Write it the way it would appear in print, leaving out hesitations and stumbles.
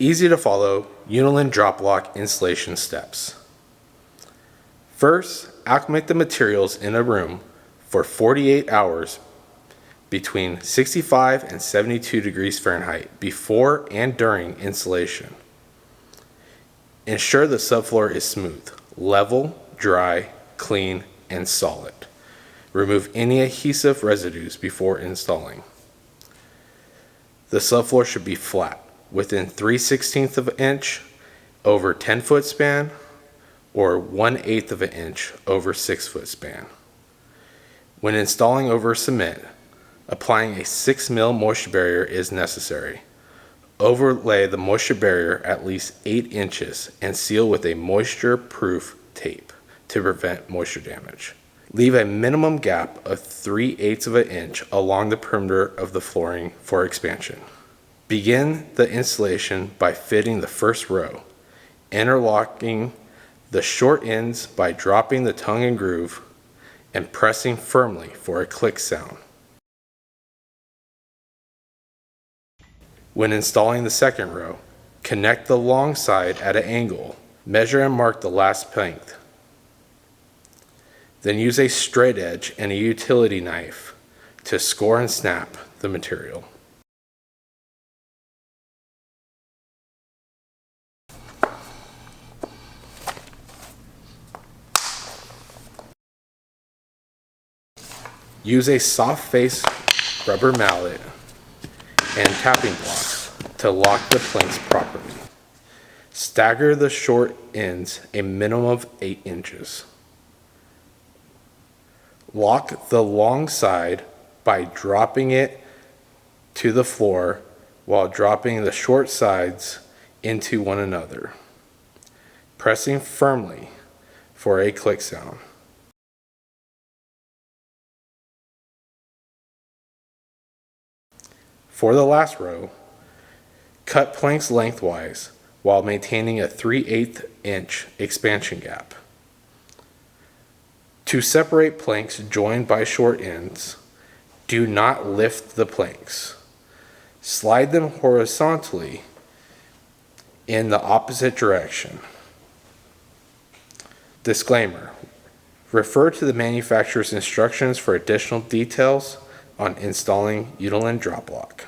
Easy to follow Unilin drop lock installation steps. First, acclimate the materials in a room for 48 hours between 65 and 72 degrees Fahrenheit before and during installation. Ensure the subfloor is smooth, level, dry, clean, and solid. Remove any adhesive residues before installing. The subfloor should be flat, within 3/16 of an inch over 10-foot span or 1/8 of an inch over 6-foot span. When installing over cement, applying a 6 mil moisture barrier is necessary. Overlay the moisture barrier at least 8 inches and seal with a moisture-proof tape to prevent moisture damage. Leave a minimum gap of 3/8 of an inch along the perimeter of the flooring for expansion. Begin the installation by fitting the first row, interlocking the short ends by dropping the tongue and groove and pressing firmly for a click sound. When installing the second row, connect the long side at an angle. Measure and mark the last length. Then use a straight edge and a utility knife to score and snap the material. Use a soft face rubber mallet and tapping blocks to lock the planks properly. Stagger the short ends a minimum of 8 inches. Lock the long side by dropping it to the floor while dropping the short sides into one another, pressing firmly for a click sound. For the last row, cut planks lengthwise while maintaining a 3/8 inch expansion gap. To separate planks joined by short ends, do not lift the planks. Slide them horizontally in the opposite direction. Disclaimer: refer to the manufacturer's instructions for additional details on installing Unilin drop lock.